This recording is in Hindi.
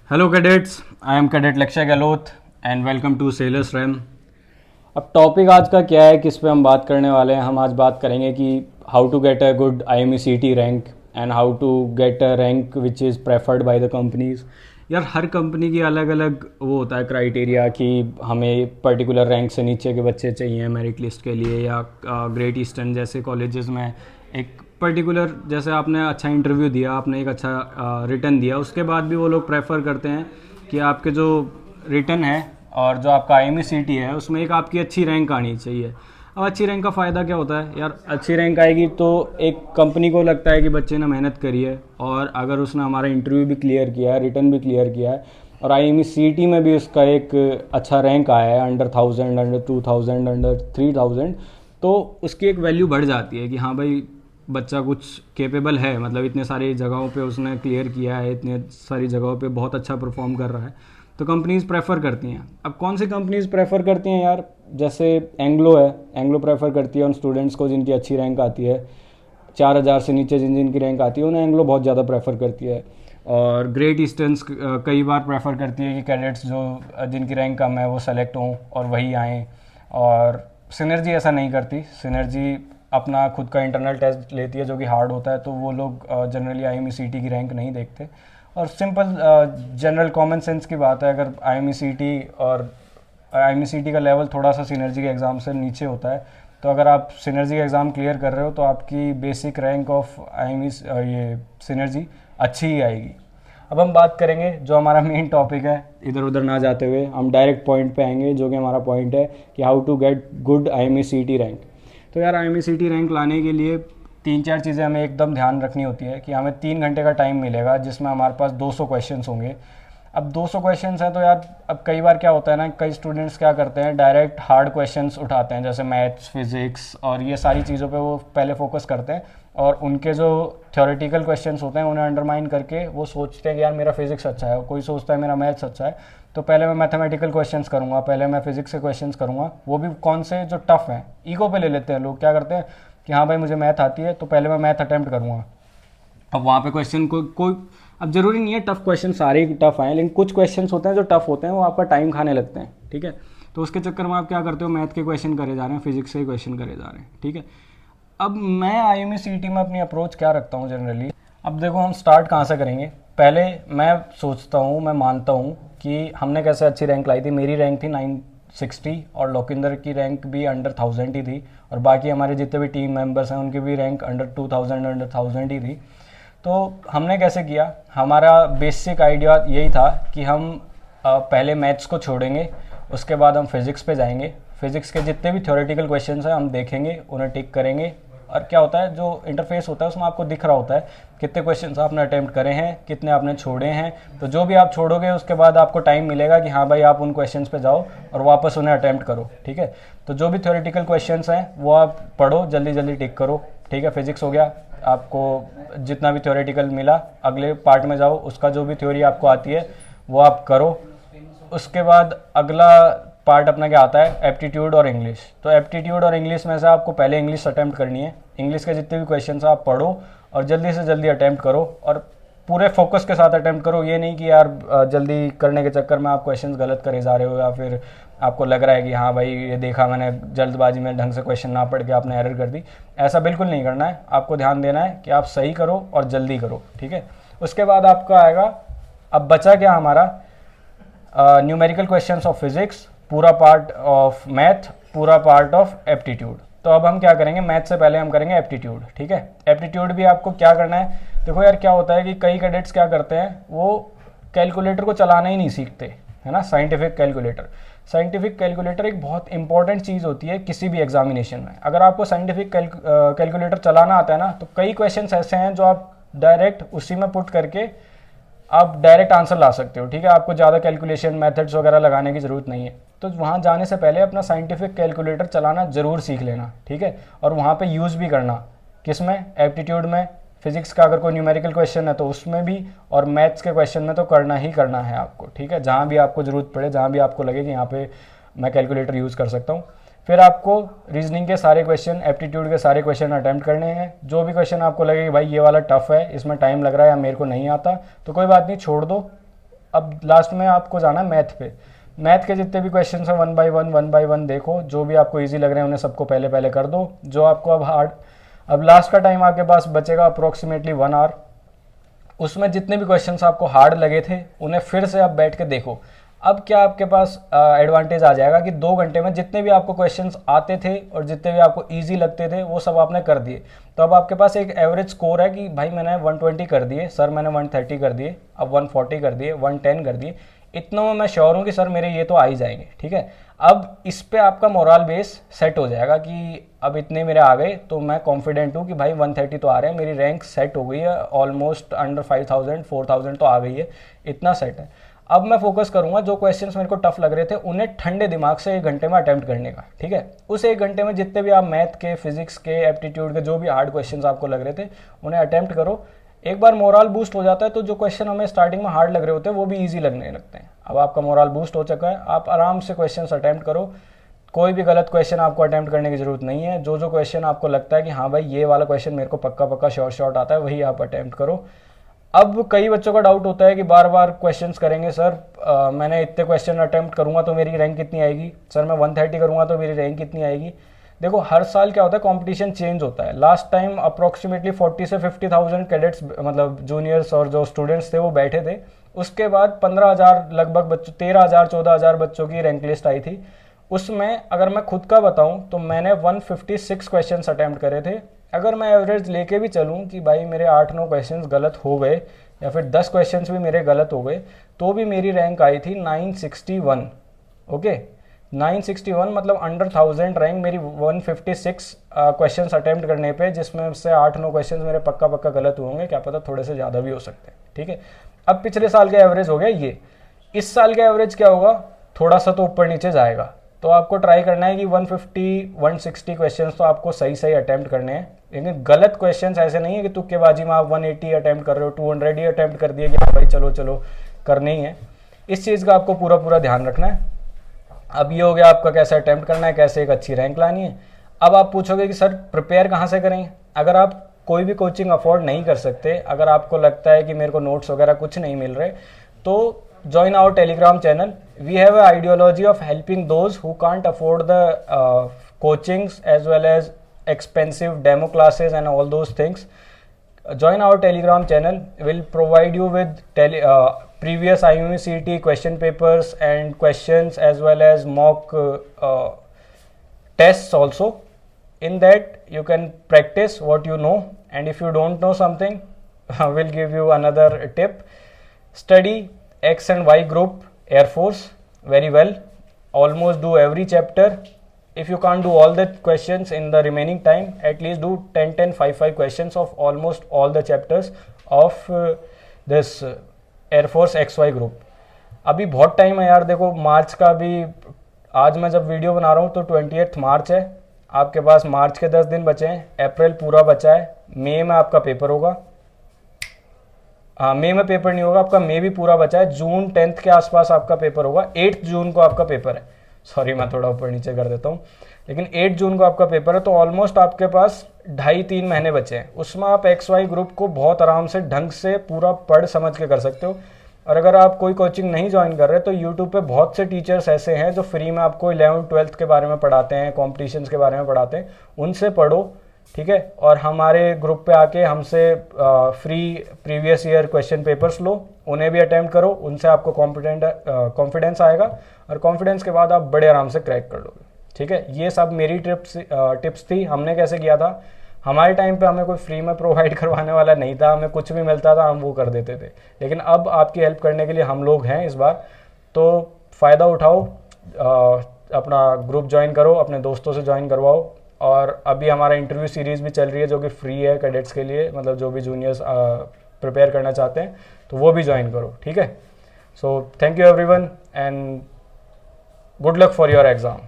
Hello cadets, I am cadet Lakshya Gehlot and welcome to sailors ram. अब टॉपिक आज का क्या है, किस पे हम बात करने वाले हैं। हम आज बात करेंगे कि how to get a good IME-CET rank and how to get a rank which is preferred by the companies. यार हर कंपनी की अलग अलग वो होता है क्राइटेरिया कि हमें पर्टिकुलर रैंक से नीचे के बच्चे चाहिए मेरिट लिस्ट के लिए, या ग्रेट ईस्टर्न जैसे कॉलेजेस में एक पर्टिकुलर, जैसे आपने अच्छा इंटरव्यू दिया, आपने एक अच्छा रिटर्न दिया, उसके बाद भी वो लोग प्रेफर करते हैं कि आपके जो रिटर्न है और जो आपका IME-CET है उसमें एक आपकी अच्छी रैंक आनी चाहिए। अब अच्छी रैंक का फ़ायदा क्या होता है यार, अच्छी रैंक आएगी तो एक कंपनी को लगता है कि बच्चे ने मेहनत करी है, और अगर उसने हमारा इंटरव्यू भी क्लियर किया है, रिटर्न भी क्लियर किया है, और IME-CET में भी उसका एक अच्छा रैंक आया है, अंडर 1000, अंडर 2000, अंडर 3000, तो उसकी एक वैल्यू बढ़ जाती है कि हाँ भाई बच्चा कुछ केपेबल है, मतलब इतने सारी जगहों पे उसने क्लियर किया है, इतने सारी जगहों पे बहुत अच्छा परफॉर्म कर रहा है, तो कंपनीज़ प्रेफर करती हैं। अब कौन सी कंपनीज़ प्रेफर करती हैं यार, जैसे एंग्लो है, एंग्लो प्रेफर करती है उन स्टूडेंट्स को जिनकी अच्छी रैंक आती है, 4000 से नीचे जिन जिनकी रैंक आती है उन्हें एंग्लो बहुत ज़्यादा प्रेफर करती है। और ग्रेट ईस्टर्न्स कई बार प्रेफर करती है कि कैडेट्स जो जिनकी रैंक कम है वो सेलेक्ट हों और वही आएँ। और सिनर्जी ऐसा नहीं करती, सिनर्जी अपना खुद का इंटरनल टेस्ट लेती है जो कि हार्ड होता है, तो वो लोग जनरली IME-CET की रैंक नहीं देखते। और सिंपल जनरल कॉमन सेंस की बात है, अगर IME-CET का लेवल थोड़ा सा सिनर्जी के एग्ज़ाम से नीचे होता है, तो अगर आप सिनर्जी का एग्ज़ाम क्लियर कर रहे हो तो आपकी बेसिक रैंक ऑफ IME ये सिनर्जी अच्छी ही आएगी। अब हम बात करेंगे जो हमारा मेन टॉपिक है, इधर उधर ना जाते हुए हम डायरेक्ट पॉइंट पे आएंगे, जो कि हमारा पॉइंट है कि how to get good IME-CET rank. तो यार IME-CET रैंक लाने के लिए 3-4 चीज़ें हमें एकदम ध्यान रखनी होती है कि हमें 3 घंटे का टाइम मिलेगा जिसमें हमारे पास 200 क्वेश्चन होंगे। अब 200 क्वेश्चंस हैं तो यार, अब कई बार क्या होता है ना, कई स्टूडेंट्स क्या करते हैं डायरेक्ट हार्ड क्वेश्चंस उठाते हैं, जैसे मैथ्स, फिजिक्स और ये सारी चीज़ों पे वो पहले फोकस करते हैं, और उनके जो थ्योरेटिकल क्वेश्चंस होते हैं उन्हें अंडरमाइन करके वो सोचते हैं कि यार मेरा फिजिक्स अच्छा है, कोई सोचता है मेरा मैथ्स अच्छा है, तो पहले मैं मैथमेटिकल क्वेश्चंस करूँगा, पहले मैं फिजिक्स के क्वेश्चंस करूँगा, वो भी कौन से जो टफ़ हैं। ईगो पे ले लेते हैं लोग, क्या करते हैं कि हाँ भाई मुझे मैथ आती है तो पहले मैं मैथ अटैम्प्ट करूँगा। अब वहाँ पे क्वेश्चन को कोई, अब ज़रूरी नहीं है टफ़ क्वेश्चन सारे ही टफ़ आए, लेकिन कुछ क्वेश्चंस होते हैं जो टफ़ होते हैं, वो आपका टाइम खाने लगते हैं, ठीक है। तो उसके चक्कर में आप क्या करते हो, मैथ के क्वेश्चन करे जा रहे हैं, फिजिक्स के क्वेश्चन करे जा रहे हैं, ठीक है। अब मैं IME-CET में अपनी अप्रोच क्या रखता हूँ जनरली। अब देखो हम स्टार्ट कहाँ से करेंगे, पहले मैं सोचता हूँ, मैं मानता हूँ कि हमने कैसे अच्छी रैंक लाई थी। मेरी रैंक थी 960 और लोकिंदर की रैंक भी अंडर 1000 ही थी, और बाकी हमारे जितने भी टीम मेंबर्स हैं उनकी भी रैंक अंडर 2000, अंडर 1000 ही थी। तो हमने कैसे किया, हमारा बेसिक आइडिया यही था कि हम पहले मैथ्स को छोड़ेंगे, उसके बाद हम फिज़िक्स पे जाएंगे, फिज़िक्स के जितने भी थ्योरेटिकल क्वेश्चंस हैं हम देखेंगे, उन्हें टिक करेंगे। और क्या होता है, जो इंटरफेस होता है उसमें आपको दिख रहा होता है कितने क्वेश्चंस आपने अटेम्प्ट करे हैं, कितने आपने छोड़े हैं। तो जो भी आप छोड़ोगे उसके बाद आपको टाइम मिलेगा कि हाँ भाई आप उन क्वेश्चंस पे जाओ और वापस उन्हें अटेम्प्ट करो, ठीक है। तो जो भी थ्योरेटिकल क्वेश्चंस हैं वो आप पढ़ो, जल्दी जल्दी टिक करो, ठीक है। फिजिक्स हो गया, आपको जितना भी थ्योरेटिकल मिला अगले पार्ट में जाओ, उसका जो भी थ्योरी आपको आती है वो आप करो। उसके बाद अगला पार्ट अपना क्या आता है, एप्टीट्यूड और इंग्लिश। तो एप्टीट्यूड और इंग्लिश में से आपको पहले इंग्लिश अटैम्प्ट करनी है, इंग्लिश के जितने भी क्वेश्चन आप पढ़ो और जल्दी से जल्दी अटैम्प्ट करो, और पूरे फोकस के साथ अटैम्प्ट करो। ये नहीं कि यार जल्दी करने के चक्कर में आप क्वेश्चंस गलत करे जा रहे हो, या फिर आपको लग रहा है कि हाँ भाई ये देखा मैंने, जल्दबाजी में ढंग से क्वेश्चन ना पढ़ के आपने एरर कर दी। ऐसा बिल्कुल नहीं करना है, आपको ध्यान देना है कि आप सही करो और जल्दी करो, ठीक है। उसके बाद आपका आएगा, अब बचा क्या हमारा, न्यूमेरिकल क्वेश्चंस ऑफ फिजिक्स, पूरा पार्ट ऑफ मैथ, पूरा पार्ट ऑफ एप्टीट्यूड। तो अब हम क्या करेंगे, मैथ से पहले हम करेंगे एप्टीट्यूड, ठीक है। एप्टीट्यूड भी आपको क्या करना है, देखो यार क्या होता है कि कई कैडेट्स क्या करते हैं, वो कैलकुलेटर को चलाना ही नहीं सीखते, है ना। साइंटिफिक कैलकुलेटर एक बहुत इंपॉर्टेंट चीज़ होती है किसी भी एग्जामिनेशन में। अगर आपको साइंटिफिक कैलकुलेटर चलाना आता है ना, तो कई क्वेश्चंस ऐसे हैं जो आप डायरेक्ट उसी में पुट करके आप डायरेक्ट आंसर ला सकते हो, ठीक है। आपको ज़्यादा कैलकुलेशन मेथड्स वगैरह लगाने की ज़रूरत नहीं है। तो वहाँ जाने से पहले अपना साइंटिफिक कैलकुलेटर चलाना ज़रूर सीख लेना, ठीक है। और वहाँ पे यूज़ भी करना, किसमें, एप्टीट्यूड में, फिजिक्स का अगर कोई न्यूमेरिकल क्वेश्चन है तो उसमें भी, और मैथ्स के क्वेश्चन में तो करना ही करना है आपको, ठीक है। जहाँ भी आपको ज़रूरत पड़े, जहाँ भी आपको लगे कि यहाँ पे मैं कैलकुलेटर यूज़ कर सकता हूँ। फिर आपको रीजनिंग के सारे क्वेश्चन, एप्टीट्यूड के सारे क्वेश्चन अटैम्प्ट करने हैं। जो भी क्वेश्चन आपको लगे कि भाई ये वाला टफ है, इसमें टाइम लग रहा है या मेरे को नहीं आता, तो कोई बात नहीं, छोड़ दो, अब लास्ट में आपको जाना है मैथ पे। मैथ के जितने भी क्वेश्चन हैं वन बाय वन देखो, जो भी आपको इजी लग रहे हैं उन्हें सबको पहले पहले कर दो, जो आपको अब हार्ड। अब लास्ट का टाइम आपके पास बचेगा अप्रोक्सीमेटली 1 आवर। उसमें जितने भी क्वेश्चंस आपको हार्ड लगे थे उन्हें फिर से आप बैठ के देखो। अब क्या आपके पास एडवांटेज आ जाएगा कि 2 घंटे में जितने भी आपको क्वेश्चंस आते थे और जितने भी आपको इजी लगते थे वो सब आपने कर दिए। तो अब आपके पास एक एवरेज स्कोर है कि भाई मैंने 120 कर दिए सर, मैंने 130 कर दिए, अब 140 कर दिए, 110 कर दिए, इतनों में मैं श्योर हूँ कि सर मेरे ये तो आ ही जाएंगे। ठीक है, अब इस पे आपका मोरल बेस सेट हो जाएगा कि अब इतने मेरे आ गए तो मैं कॉन्फिडेंट हूँ कि भाई 130 तो आ रहे हैं, मेरी रैंक सेट हो गई है, ऑलमोस्ट अंडर 5000 4000 तो आ गई है, इतना सेट है। अब मैं फोकस करूंगा जो क्वेश्चंस मेरे को टफ लग रहे थे उन्हें ठंडे दिमाग से 1 घंटे में अटेम्प्ट करने का। ठीक है, उस 1 घंटे में जितने भी आप मैथ के, फिजिक्स के, एप्टीट्यूड के जो भी हार्ड क्वेश्चंस आपको लग रहे थे उन्हें अटेम्प्ट करो। एक बार मोरल बूस्ट हो जाता है तो जो क्वेश्चन हमें स्टार्टिंग में हार्ड लग रहे होते हैं वो भी ईजी लगने लगते हैं। अब आपका मोरल बूस्ट हो चुका है, आप आराम से क्वेश्चन अटेम्प्ट करो, कोई भी गलत क्वेश्चन आपको अटेम्प्ट करने की जरूरत नहीं है। जो जो क्वेश्चन आपको लगता है कि हाँ भाई ये वाला क्वेश्चन मेरे को पक्का पक्का शॉर्ट आता है वही आप अटेम्प्ट करो। अब कई बच्चों का डाउट होता है कि बार बार क्वेश्चंस करेंगे सर, मैंने इतने क्वेश्चन अटेम्प्ट करूंगा तो मेरी रैंक कितनी आएगी, सर मैं 130 करूंगा तो मेरी रैंक कितनी आएगी। देखो हर साल क्या होता है, कंपटीशन चेंज होता है। लास्ट टाइम अप्रोक्सीमेटली 40 से 50,000 कैडेट्स मतलब जूनियर्स और जो स्टूडेंट्स थे वो बैठे थे। उसके बाद 15,000 लगभग बच्चों, 13,000 14,000 बच्चों की रैंक लिस्ट आई थी। उसमें अगर मैं खुद का बताऊं तो मैंने 156 क्वेश्चन अटैम्प्ट करे थे। अगर मैं एवरेज लेके भी चलूं कि भाई मेरे 8-9 क्वेश्चन गलत हो गए या फिर 10 क्वेश्चन भी मेरे गलत हो गए तो भी मेरी रैंक आई थी 961। ओके, 961 मतलब अंडर 1000 रैंक मेरी 156 क्वेश्चन अटैम्प्ट करने पे, जिसमें से 8-9 क्वेश्चन मेरे पक्का पक्का गलत हुए होंगे, क्या पता थोड़े से ज़्यादा भी हो सकते हैं। ठीक है, अब पिछले साल का एवरेज हो गया ये, इस साल का एवरेज क्या होगा, थोड़ा सा तो ऊपर नीचे जाएगा। तो आपको ट्राई करना है कि 150-160 क्वेश्चंस तो आपको सही सही अटेम्प्ट करने हैं, लेकिन गलत क्वेश्चंस ऐसे नहीं है कि तुक्केबाजी में आप 180 अटेम्प्ट कर रहे हो, 200 ही अटेम्प्ट कर दिए कि हाँ भाई चलो चलो करने ही है। इस चीज़ का आपको पूरा पूरा ध्यान रखना है। अब ये हो गया आपका कैसे अटेम्प्ट करना है, कैसे एक अच्छी रैंक लानी है। अब आप पूछोगे कि सर प्रिपेयर कहाँ से करें। अगर आप कोई भी कोचिंग अफोर्ड नहीं कर सकते, अगर आपको लगता है कि मेरे को नोट्स वगैरह कुछ नहीं मिल रहे, तो join our telegram channel. We have an ideology of helping those who can't afford the coachings as well as expensive demo classes and all those things. Join our telegram channel. We'll provide you with previous IIME CET question papers and questions as well as mock tests also. In that you can practice what you know, and if you don't know something we'll give you another tip. Study X and Y group Air Force very well, almost do every chapter. If you can't do all the questions in the remaining time, at least do 10 5 questions of almost all the chapters of this Air Force XY group. अभी बहुत टाइम है यार, देखो मार्च का भी, आज मैं जब वीडियो बना रहा हूँ तो 28 मार्च है, आपके पास मार्च के 10 दिन बचे हैं, अप्रैल पूरा बचा है, मई में आपका पेपर होगा। हाँ, मई में पेपर नहीं होगा आपका, मई भी पूरा बचा है, जून 10th के आसपास आपका पेपर होगा, 8 जून को आपका पेपर है। सॉरी मैं थोड़ा ऊपर नीचे कर देता हूँ, लेकिन 8 जून को आपका पेपर है, तो ऑलमोस्ट आपके पास 2.5-3 महीने बचे हैं। उसमें आप XY ग्रुप को बहुत आराम से ढंग से पूरा पढ़ समझ के कर सकते हो। और अगर आप कोई कोचिंग नहीं ज्वाइन कर रहे तो यूट्यूब पे बहुत से टीचर्स ऐसे हैं जो फ्री में आपको 11th-12th के बारे में पढ़ाते हैं, कॉम्पिटिशन्स के बारे में पढ़ाते हैं, उनसे पढ़ो। ठीक है, और हमारे ग्रुप पे आके हमसे free previous year question papers लो, उन्हें भी अटेम्प्ट करो, उनसे आपको कॉन्फिडेंस आएगा, और कॉन्फिडेंस के बाद आप बड़े आराम से क्रैक कर लोगे। ठीक है, ये सब मेरी टिप्स थी। हमने कैसे किया था, हमारे टाइम पे हमें कोई फ्री में प्रोवाइड करवाने वाला नहीं था, हमें कुछ भी मिलता था हम वो कर देते थे, लेकिन अब आपकी हेल्प करने के लिए हम लोग हैं इस बार, तो फ़ायदा उठाओ, अपना ग्रुप ज्वाइन करो, अपने दोस्तों से ज्वाइन करवाओ। और अभी हमारा इंटरव्यू सीरीज़ भी चल रही है जो कि फ्री है कैडेट्स के लिए, मतलब जो भी जूनियर्स प्रिपेयर करना चाहते हैं तो वो भी ज्वाइन करो। ठीक है, so thank you everyone and good luck for your exam.